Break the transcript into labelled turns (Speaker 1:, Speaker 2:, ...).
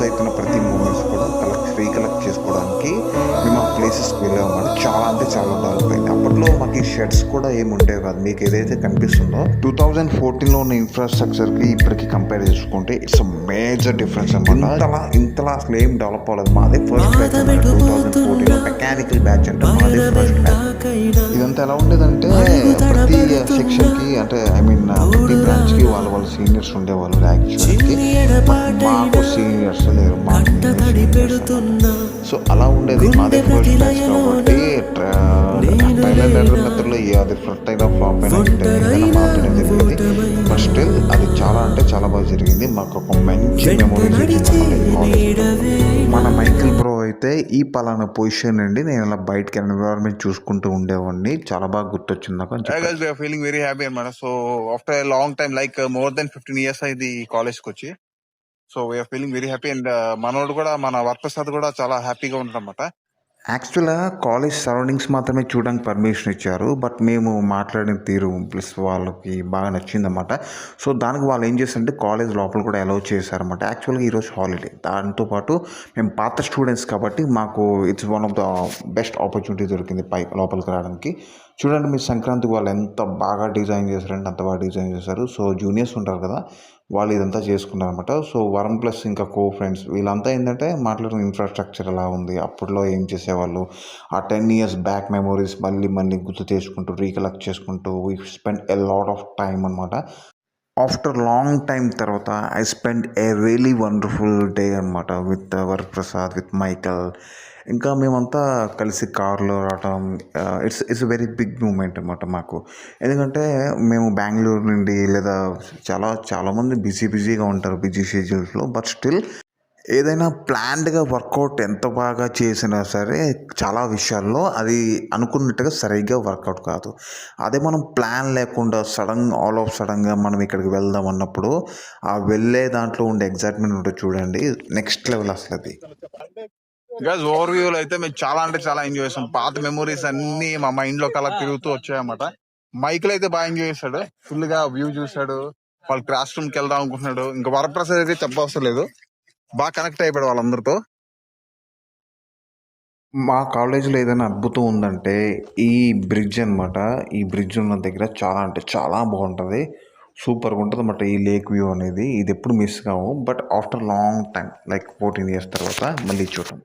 Speaker 1: అవుతున్న ప్రతి మూమెంట్స్ కూడా రీకలెక్ట్ చేసుకోవడానికి మేము ఆ ప్లేసెస్కి వెళ్ళామన్నమాట. చాలా అంటే చాలా డెవలప్ అయింది. అప్పట్లో మాకు ఈ షెడ్స్ కూడా ఏమి ఉండేవి కాదు. మీకు ఏదైతే కనిపిస్తుందో 2014లో ఉన్న ఇన్ఫ్రాస్ట్రక్చర్కి ఇప్పటికి కంపేర్ చేసుకుంటే ఇట్స్ మేజర్ డిఫరెన్స్ అనమాట. ఇంతలా అసలు ఏం డెవలప్ అవ్వలేదు. మాదే ఫస్ట్ బ్యాచ్ అనమాట. 2014 మెకానికల్ బ్యాచ్ అంటే మాదే ఫస్ట్ బ్యాచ్. ఇదంతా ఎలా ఉండేదంటే ప్రతి సెక్షన్కి అంటే ప్రతి బ్రాంచ్కి వాళ్ళ సీనియర్స్ ఉండేవాళ్ళు యాక్చువల్కి. మాకు సీనియర్స్ లేరు, సో అలా ఉండేది. మాదే ఫస్ట్ బ్యాచ్ కాబట్టి ట్రైలర్ మెథడ్లో అది ఫ్లట్ అయినా ఫ్లాప్ అయినా ఏదైనా మాత్రమే జరిగింది. బట్ స్టిల్ అది చాలా అంటే చాలా బాగా జరిగింది. మాకు ఒక మంచి మెమొరీస్ ఇచ్చింది. మన మైకిల్ బ్రో అయితే ఈ పలానా పొజిషన్ అండి, నేను ఇలా బయటకి ఎన్విరాన్మెంట్ చూసుకుంటూ ఉండేవాడిని. చాలా బాగా గుర్తొచ్చింది నాకు.
Speaker 2: ఫీలింగ్ వెరీ హ్యాపీ అనమాట. So after long time like more than 15 years అయింది కాలేజ్కి వచ్చి. So we are feeling very happy. And మనోడు కూడా, మన వర్ప్రసాద్ కూడా చాలా హ్యాపీగా ఉంటారన్నమాట.
Speaker 1: యాక్చువల్గా కాలేజ్ సరౌండింగ్స్ మాత్రమే చూడడానికి పర్మిషన్ ఇచ్చారు. బట్ మేము మాట్లాడిన తీరు ప్లస్ వాళ్ళకి బాగా నచ్చిందన్నమాట. సో దానికి వాళ్ళు ఏం చేస్తారంటే కాలేజ్ లోపల కూడా అలౌ చేశారన్నమాట. యాక్చువల్గా ఈరోజు హాలిడే. దాంతోపాటు మేము పాత స్టూడెంట్స్ కాబట్టి మాకు it's one of the best opportunity దొరికింది లోపలికి రావడానికి. చూడండి, మీ సంక్రాంతికి వాళ్ళు ఎంత బాగా డిజైన్ చేశారంటే అంత బాగా డిజైన్ చేశారు. సో జూనియర్స్ ఉంటారు కదా, వాళ్ళు ఇదంతా చేసుకున్నారనమాట. సో వరం ప్లస్ ఇంకా కో ఫ్రెండ్స్ వీళ్ళంతా ఏంటంటే మాట్లాడిన ఇన్ఫ్రాస్ట్రక్చర్ ఎలా ఉంది, అప్పట్లో ఏం చేసేవాళ్ళు, ఆ 10 years బ్యాక్ మెమోరీస్ మళ్ళీ గుర్తు చేసుకుంటూ రీకలెక్ట్ చేసుకుంటూ we spend a lot of time అనమాట. ఆఫ్టర్ లాంగ్ టైం తర్వాత I spend A really wonderful day అనమాట విత్ వరప్రసాద్, విత్ మైకల్. ఇంకా మేమంతా కలిసి కార్లో రావటం ఇట్స్ వెరీ బిగ్ మూమెంట్ అనమాట మాకు. ఎందుకంటే మేము బెంగళూరు నుండి లేదా చాలామంది బిజీగా ఉంటారు, బిజీ షెడ్యూల్స్లో. బట్ స్టిల్ ఏదైనా ప్లాన్డ్గా వర్కౌట్ ఎంత బాగా చేసినా సరే చాలా విషయాల్లో అది అనుకున్నట్టుగా సరిగ్గా వర్కౌట్ కాదు. అదే మనం ప్లాన్ లేకుండా ఆల్ ఆఫ్ సడన్గా మనం ఇక్కడికి వెళ్దాం అన్నప్పుడు ఆ వెళ్ళే దాంట్లో ఉండే ఎగ్జైట్మెంట్ ఉంటుంది చూడండి, నెక్స్ట్ లెవెల్ అసలు అది.
Speaker 2: గైస్ ఓవర్ వ్యూలో అయితే మేము చాలా అంటే చాలా ఎంజాయ్ చేస్తాం. పాత మెమోరీస్ అన్ని మా మైండ్ లో కలా తిరుగుతూ వచ్చాయన్నమాట. మైకిల్ అయితే బాగా ఎంజాయ్ చేశాడు, ఫుల్ గా వ్యూ చూశాడు. వాళ్ళ క్లాస్ రూమ్ కి వెళ్దాం అనుకుంటున్నాడు. ఇంకా వరప్రసాద్ అయితే చెప్పవసరం లేదు, బాగా కనెక్ట్ అయిపోయాడు వాళ్ళందరితో.
Speaker 1: మా కాలేజీలో ఏదైనా అద్భుతం ఉందంటే ఈ బ్రిడ్జ్ అనమాట. ఈ బ్రిడ్జ్ ఉన్న దగ్గర చాలా అంటే చాలా బాగుంటుంది, సూపర్గా ఉంటుంది అన్నమాట ఈ లేక్ వ్యూ అనేది. ఇది ఎప్పుడు మిస్ కావు. But after long time like 14 years తర్వాత మళ్ళీ చూడటం.